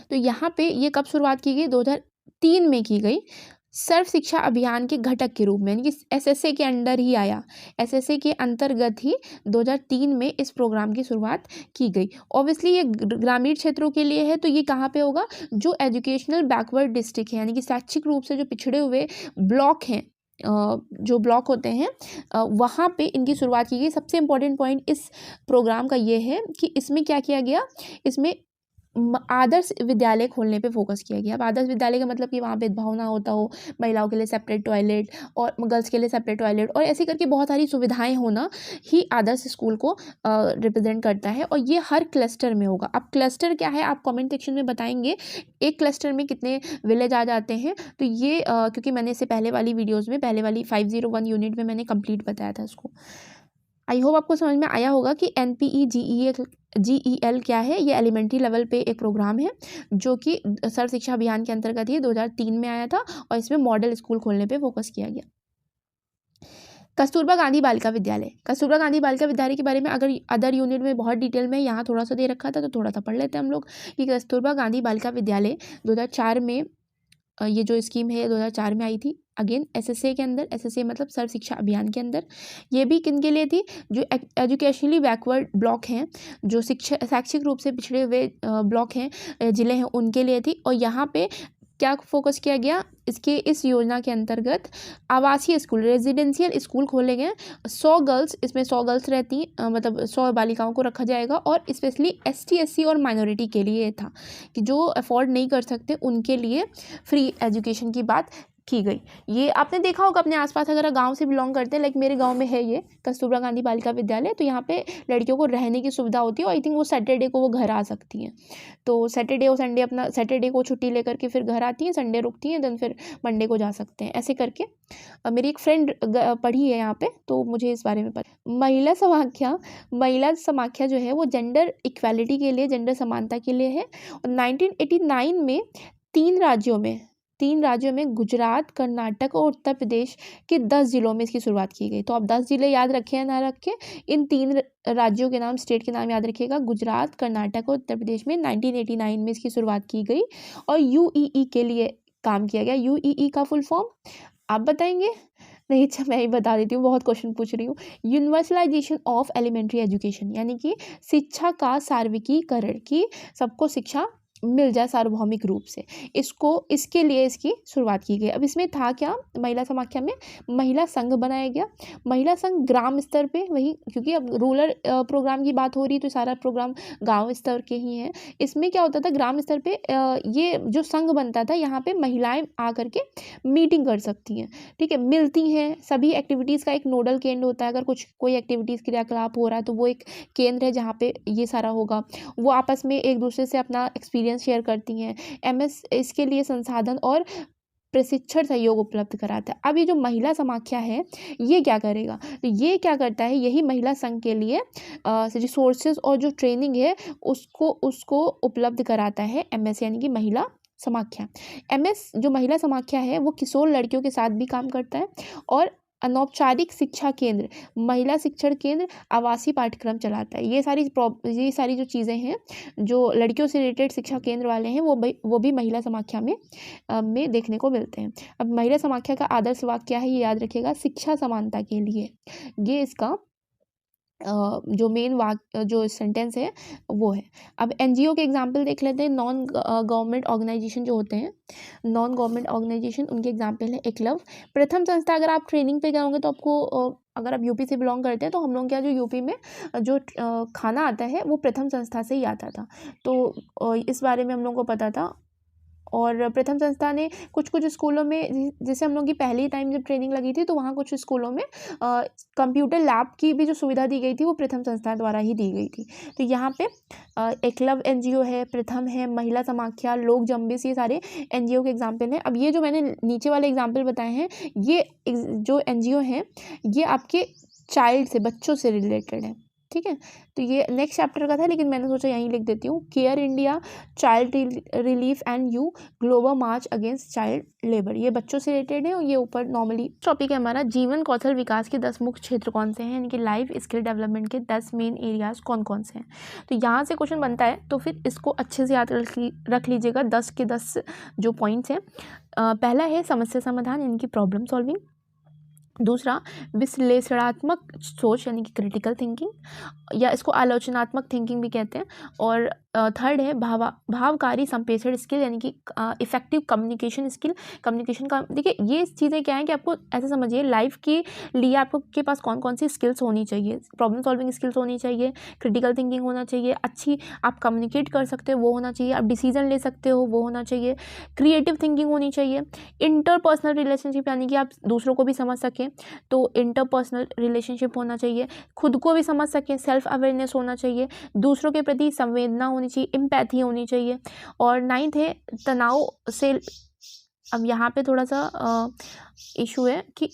तो यहाँ पे ये कब शुरुआत की गई, 2003 में की गई, सर्व शिक्षा अभियान के घटक के रूप में, यानी कि SSA के अंडर ही आया, SSA के अंतर्गत ही 2003 में इस प्रोग्राम की शुरुआत की गई। ऑब्वियसली ये ग्रामीण क्षेत्रों के लिए है, तो ये कहाँ पे होगा, जो एजुकेशनल बैकवर्ड डिस्ट्रिक्ट है, यानी कि शैक्षिक रूप से जो पिछड़े हुए ब्लॉक हैं, जो ब्लॉक होते हैं, वहाँ पे इनकी शुरुआत की गई। सबसे इम्पोर्टेंट पॉइंट इस प्रोग्राम का ये है कि इसमें क्या किया गया, इसमें आदर्श विद्यालय खोलने पे फोकस किया गया। अब आदर्श विद्यालय का मतलब कि वहाँ भेदभाव ना होता हो, महिलाओं के लिए सेपरेट टॉयलेट और गर्ल्स के लिए सेपरेट टॉयलेट, और ऐसे करके बहुत सारी सुविधाएं होना ही आदर्श स्कूल को रिप्रेजेंट करता है। और ये हर क्लस्टर में होगा। अब क्लस्टर क्या है आप कमेंट सेक्शन में बताएंगे, एक क्लस्टर में कितने विलेज आ जाते हैं। तो ये क्योंकि मैंने इससे पहले वाली वीडियोज़ में, पहले वाली 501 यूनिट में मैंने कंप्लीट बताया था इसको। आई होप आपको समझ में आया होगा कि NPEGEL क्या है। ये एलिमेंट्री लेवल पे एक प्रोग्राम है जो कि सर्व शिक्षा अभियान के अंतर्गत ही 2003 में आया था और इसमें मॉडल स्कूल खोलने पे फोकस किया गया। कस्तूरबा गांधी बालिका विद्यालय। कस्तूरबा गांधी बालिका विद्यालय के बारे में अगर अदर यूनिट में बहुत डिटेल में यहाँ थोड़ा सा दे रखा था तो थोड़ा सा पढ़ लेते हैं हम लोग कि कस्तूरबा गांधी बालिका विद्यालय 2004 में ये जो स्कीम है 2004 में आई थी। अगेन SSA के अंदर, SSA मतलब सर्व शिक्षा अभियान के अंदर। ये भी किन के लिए थी? जो एजुकेशनली बैकवर्ड ब्लॉक हैं, जो शैक्षिक रूप से पिछड़े हुए ब्लॉक हैं, ज़िले हैं, उनके लिए थी। और यहाँ पे क्या फोकस किया गया? इस योजना के अंतर्गत आवासीय स्कूल, रेजिडेंशियल स्कूल खोले गए। 100 गर्ल्स, इसमें 100 गर्ल्स रहती हैं, मतलब 100 बालिकाओं को रखा जाएगा। और स्पेशली ST SC और माइनॉरिटी के लिए था कि जो अफोर्ड नहीं कर सकते उनके लिए फ्री एजुकेशन की बात की गई। ये आपने देखा होगा अपने आसपास, अगर गांव से बिलोंग करते हैं, लाइक मेरे गांव में है ये कस्तूरबा गांधी बालिका विद्यालय, तो यहाँ पे लड़कियों को रहने की सुविधा होती है। और आई थिंक वो सैटरडे को वो घर आ सकती हैं। तो सैटरडे और संडे अपना, सैटरडे को छुट्टी लेकर के फिर घर आती हैं, संडे रुकती हैं, देन फिर मंडे को जा सकते हैं, ऐसे करके। मेरी एक फ्रेंड पढ़ी है यहाँ पे, तो मुझे इस बारे में पता। महिला समाख्या जो है वो जेंडर इक्वालिटी के लिए, जेंडर समानता के लिए है। और 1989 में तीन राज्यों में गुजरात, कर्नाटक और उत्तर प्रदेश के 10 जिलों में इसकी शुरुआत की गई। तो आप 10 जिले याद रखें या ना रखें, इन 3 राज्यों के नाम, स्टेट के नाम याद रखिएगा। गुजरात, कर्नाटक और उत्तर प्रदेश में 1989 में इसकी शुरुआत की गई। और UEE के लिए काम किया गया। UEE का फुल फॉर्म आप बताएंगे? नहीं, अच्छा मैं ही बता देती हूँ, बहुत क्वेश्चन पूछ रही हूँ। यूनिवर्सलाइजेशन ऑफ एलिमेंट्री एजुकेशन, यानी कि शिक्षा का सार्वत्रिकीकरण, की सबको शिक्षा मिल जाए सार्वभौमिक रूप से, इसके लिए इसकी शुरुआत की गई। अब इसमें था क्या? महिला समाख्या में महिला संघ बनाया गया। महिला संघ ग्राम स्तर पे, वही, क्योंकि अब रूरल प्रोग्राम की बात हो रही है तो सारा प्रोग्राम गांव स्तर के ही हैं। इसमें क्या होता था? ग्राम स्तर पे ये जो संघ बनता था, यहाँ पे महिलाएं आकर के मीटिंग कर सकती हैं, ठीक है, मिलती हैं। सभी एक्टिविटीज़ का एक नोडल केंद्र होता है। अगर कोई एक्टिविटीज़ क्रियाकलाप हो रहा है तो वो एक केंद्र है जहाँ पे ये सारा होगा। वो आपस में एक दूसरे से अपना एक्सपीरियंस शेयर करती हैं। MS इसके लिए संसाधन और प्रशिक्षण सहयोग उपलब्ध कराता है। अब ये जो महिला समाख्या है, ये क्या करेगा? तो ये क्या करता है? यही महिला संघ के लिए रिसोर्सेज और जो ट्रेनिंग है उसको उपलब्ध कराता है MS, यानी कि महिला समाख्या। MS जो महिला समाख्या है वो किशोर लड़कियों के साथ भी काम करता है। और अनौपचारिक शिक्षा केंद्र, महिला शिक्षण केंद्र, आवासीय पाठ्यक्रम चलाता है। ये सारी जो चीज़ें हैं, जो लड़कियों से रिलेटेड शिक्षा केंद्र वाले हैं, वो भी महिला समाख्या में देखने को मिलते हैं। अब महिला समाख्या का आदर्श वाक्य क्या है, ये याद रखिएगा, शिक्षा समानता के लिए। ये इसका जो मेन जो सेंटेंस है वो है। अब NGO के एग्जाम्पल देख लेते हैं। नॉन गवर्नमेंट ऑर्गेनाइजेशन जो होते हैं, नॉन गवर्नमेंट ऑर्गेनाइजेशन, उनके एग्जाम्पल है एकलव्य। प्रथम संस्था, अगर आप ट्रेनिंग पे जाओगे तो आपको अगर आप यूपी से बिलोंग करते हैं तो हम लोग क्या, जो यूपी में जो खाना आता है वो प्रथम संस्था से ही आता था। तो इस बारे में हम लोग को पता था। और प्रथम संस्था ने कुछ स्कूलों में, जैसे हम लोग की पहली टाइम जब ट्रेनिंग लगी थी तो वहाँ कुछ स्कूलों में कंप्यूटर लैब की भी जो सुविधा दी गई थी वो प्रथम संस्था द्वारा ही दी गई थी। तो यहाँ पे एकलव्य NGO है, प्रथम है, महिला समाख्या, लोक जम्बिस, ये सारे NGO के एग्जाम्पल हैं। अब ये जो मैंने नीचे वाले एग्जाम्पल बताए हैं, ये जो NGO हैं ये आपके चाइल्ड से, बच्चों से रिलेटेड है, ठीक है। तो ये नेक्स्ट चैप्टर का था, लेकिन मैंने सोचा यहीं लिख देती हूँ। Care India, child relief and you, global March against child labour, ये बच्चों से रिलेटेड है। और ये ऊपर नॉर्मली टॉपिक है हमारा, जीवन कौशल विकास के 10 मुख्य क्षेत्र कौन से हैं, यानी कि लाइफ स्किल डेवलपमेंट के 10 मेन एरियाज कौन कौन से हैं। तो यहाँ से क्वेश्चन बनता है, तो फिर इसको अच्छे से याद रख लीजिएगा। 10 के 10 जो पॉइंट्स हैं। पहला है समस्या समाधान, यानी कि प्रॉब्लम सॉल्विंग। दूसरा विश्लेषणात्मक सोच, यानी कि क्रिटिकल थिंकिंग, या इसको आलोचनात्मक थिंकिंग भी कहते हैं। और थर्ड है भावकारी संप्रेषण स्किल, यानी कि इफेक्टिव कम्युनिकेशन स्किल। कम्युनिकेशन का देखिए, ये चीज़ें क्या है कि आपको ऐसे समझिए, लाइफ के लिए आपको के पास कौन कौन सी स्किल्स होनी चाहिए। प्रॉब्लम सॉल्विंग स्किल्स होनी चाहिए, क्रिटिकल थिंकिंग होना चाहिए, अच्छी आप कम्युनिकेट कर सकते हो वो होना चाहिए, आप डिसीजन ले सकते हो वो होना चाहिए, क्रिएटिव थिंकिंग होनी चाहिए, इंटरपर्सनल रिलेशनशिप, यानी कि आप दूसरों को भी समझ सकें तो इंटरपर्सनल रिलेशनशिप होना चाहिए, खुद को भी समझ सकें, सेल्फ अवेयरनेस होना चाहिए, दूसरों के प्रति संवेदना होनी चाहिए, एम्पैथी होनी चाहिए। और 9th है तनाव से। अब यहाँ पे थोड़ा सा इशू है कि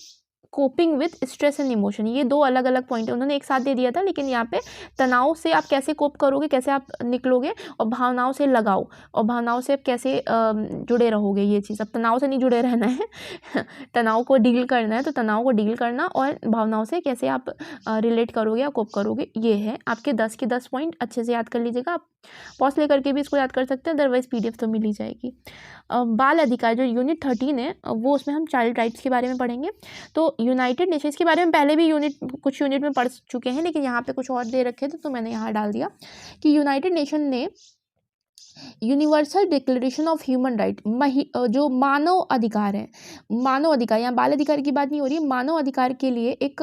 coping with stress and emotion. ये दो अलग अलग पॉइंट है, उन्होंने एक साथ दे दिया था, लेकिन यहाँ पे तनाव से आप कैसे कोप करोगे, कैसे आप निकलोगे, और भावनाओं से लगाओ, और भावनाओं से आप कैसे जुड़े रहोगे, ये चीज़। अब तनाव से नहीं जुड़े रहना है तनाव को डील करना है, तो तनाव को डील करना और भावनाओं से कैसे आप रिलेट करोगे या कोप करोगे, ये है आपके 10 के 10 पॉइंट। अच्छे से याद कर लीजिएगा, आप पॉज लेकर के भी इसको याद कर सकते हैं, अदरवाइज PDF तो मिल ही जाएगी। बाल अधिकार जो यूनिट 13 है, वो उसमें हम चाइल्ड राइट्स के बारे में पढ़ेंगे। तो यूनाइटेड नेशंस के बारे में पहले भी कुछ यूनिट में पढ़ चुके हैं, लेकिन यहाँ पे कुछ और दे रखे थे तो मैंने यहाँ डाल दिया कि यूनाइटेड नेशन ने universal declaration of human right, जो मानव अधिकार है, मानव अधिकार, यहाँ बाल अधिकार की बात नहीं हो रही है, मानव अधिकार के लिए एक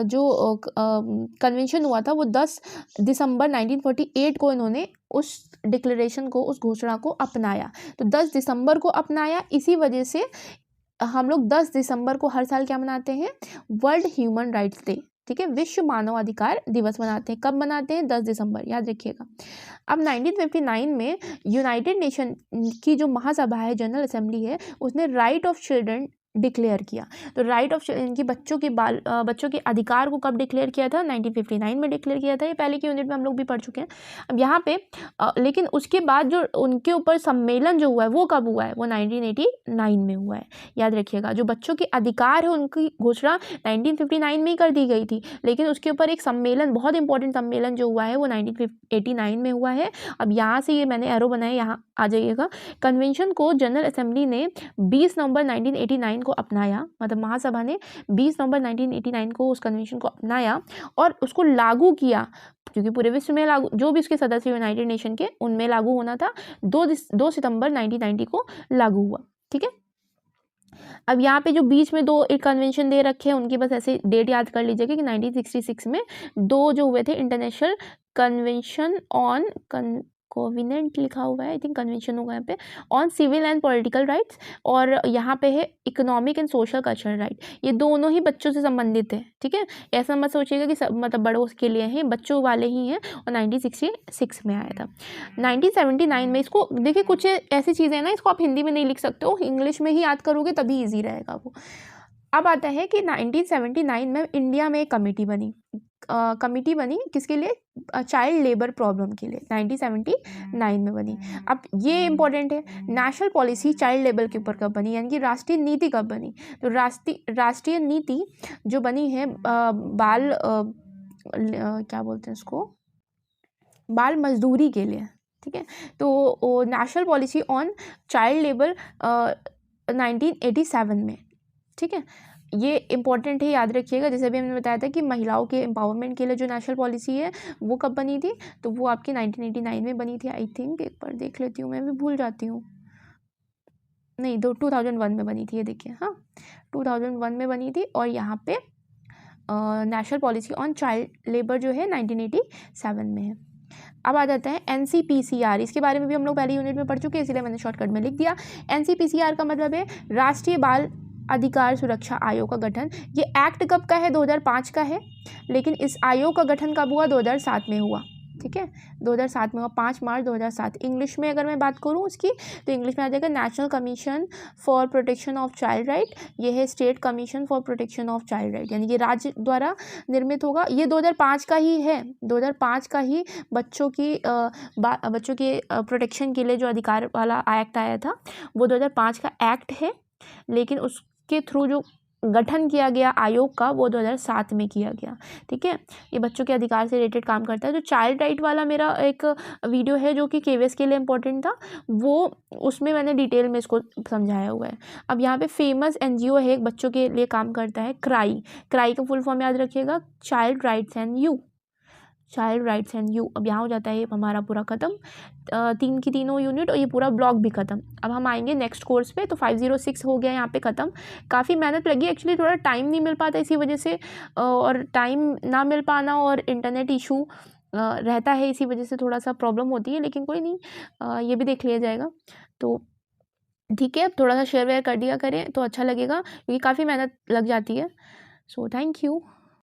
जो कन्वेंशन हुआ था, वो 10 दिसंबर 1948 को इन्होंने उस डिक्लेरेशन को, उस घोषणा को अपनाया। तो 10 दिसंबर को अपनाया, इसी वजह से हम लोग 10 दिसंबर को हर साल क्या मनाते हैं, वर्ल्ड ह्यूमन राइट्स डे, ठीक है, विश्व मानवाधिकार दिवस मनाते हैं। कब मनाते हैं, 10 दिसंबर, याद रखिएगा। अब 1959 में यूनाइटेड नेशन की जो महासभा है, जनरल असेंबली है, उसने राइट ऑफ चिल्ड्रन डिक्लेयर किया। तो राइट ऑफ इनकी बच्चों के अधिकार को कब डिक्लेयर किया था, 1959 में डिक्लेयर किया था। ये पहले की यूनिट में हम लोग भी पढ़ चुके हैं। अब यहाँ पे लेकिन उसके बाद जो उनके ऊपर सम्मेलन जो हुआ है, वो कब हुआ है, वो 1989 में हुआ है, याद रखिएगा। जो बच्चों के अधिकार है, उनकी घोषणा 1959 में ही कर दी गई थी, लेकिन उसके ऊपर एक सम्मेलन, बहुत इंपॉर्टेंट सम्मेलन जो हुआ है, वो 1989 में हुआ है। अब यहाँ से ये मैंने एरो बनाया, यहाँ आ जाइएगा। कन्वेंशन को जनरल असेंबली ने 20 नवंबर 1989 को अपनाया, मतलब महासभा ने 20 नवंबर 1989 को उस कन्वेंशन को अपनाया और उसको लागू किया, क्योंकि पूरे विश्व में लागू, जो भी उसके सदस्य यूनाइटेड नेशन के, उनमें लागू होना था। 2 सितंबर 1990 को लागू हुआ, ठीक है। अब यहाँ पे जो बीच में दो एक कन्वेंशन दे रखे हैं, उनकी बस ऐसे डेट याद कर लीजिएगा कि 1966 में दो जो हुए थे, इंटरनेशनल कन्वेंशन ऑन कोविनेंट लिखा हुआ है, आई थिंक कन्वेंशन होगा यहाँ पे, on civil and political rights, और यहाँ पे है economic and social cultural right. ये दोनों ही बच्चों से संबंधित है, ठीक है। ऐसा मत सोचिएगा कि सब मतलब बड़ों के लिए हैं, बच्चों वाले ही हैं, और 1966 में आया था। 1979 में, इसको देखिए, कुछ ऐसी चीज़ें हैं ना, इसको आप हिंदी में नहीं लिख सकते हो, इंग्लिश में ही याद करोगे तभी ईजी रहेगा वो। अब आता है कि 1979 में इंडिया में एक कमेटी बनी किसके लिए, चाइल्ड लेबर प्रॉब्लम के लिए, 1979 में बनी। अब ये इंपॉर्टेंट है, नेशनल पॉलिसी चाइल्ड लेबर के ऊपर कब बनी, यानी कि राष्ट्रीय नीति कब बनी। तो राष्ट्रीय नीति जो बनी है क्या बोलते हैं उसको, बाल मजदूरी के लिए, ठीक है। तो national policy on child labour 1987 में, ठीक है। ये इंपॉर्टेंट है, याद रखिएगा। जैसे भी हमने बताया था कि महिलाओं के एम्पावरमेंट के लिए जो नेशनल पॉलिसी है, वो कब बनी थी, तो वो आपकी 1989 में बनी थी, आई थिंक। एक बार देख लेती हूँ, मैं भी भूल जाती हूँ, नहीं, 2001 में बनी थी, ये देखिए, हाँ 2001 में बनी थी। और यहाँ पे national policy on child labour जो है 1987 में है। अब आ जाता है NCPCR, इसके बारे में भी हम लोग पहली यूनिट में पढ़ चुके हैं, इसलिए मैंने शॉर्टकट में लिख दिया। NCPCR का मतलब है राष्ट्रीय बाल अधिकार सुरक्षा आयोग का गठन। ये एक्ट कब का है, 2005 का है, लेकिन इस आयोग का गठन कब हुआ, 2007 में हुआ, ठीक है, 2007 में हुआ, 5 मार्च 2007। इंग्लिश में अगर मैं बात करूँ उसकी, तो इंग्लिश में आ जाएगा national commission for protection of child right. ये है state commission for protection of child right, यानी कि राज्य द्वारा निर्मित होगा। ये 2005 का ही है, 2005 का ही बच्चों के प्रोटेक्शन के लिए जो अधिकार वाला एक्ट आया था, वो 2005 का एक्ट है, लेकिन उसके थ्रू जो गठन किया गया आयोग का, वो 2007 में किया गया, ठीक है। ये बच्चों के अधिकार से रिलेटेड काम करता है। जो चाइल्ड राइट वाला मेरा एक वीडियो है, जो कि KVS के लिए इम्पोर्टेंट था, वो उसमें मैंने डिटेल में इसको समझाया हुआ है। अब यहाँ पे फेमस NGO है, एक बच्चों के लिए काम करता है, क्राई का फुल फॉर्म याद रखिएगा, child rights and you, child rights and you. अब यहाँ हो जाता है हमारा पूरा ख़त्म, 3 की तीनों यूनिट, और ये पूरा ब्लॉक भी ख़त्म। अब हम आएंगे नेक्स्ट कोर्स पे, तो 506 हो गया यहाँ पे ख़त्म। काफ़ी मेहनत लगी, एक्चुअली थोड़ा टाइम नहीं मिल पाता इसी वजह से, और टाइम ना मिल पाना और इंटरनेट इशू रहता है, इसी वजह से थोड़ा सा प्रॉब्लम होती है, लेकिन कोई नहीं, ये भी देख लिया जाएगा। तो ठीक है, अब थोड़ा सा शेयर वेयर कर दिया करें तो अच्छा लगेगा, क्योंकि काफ़ी मेहनत लग जाती है। So thank you.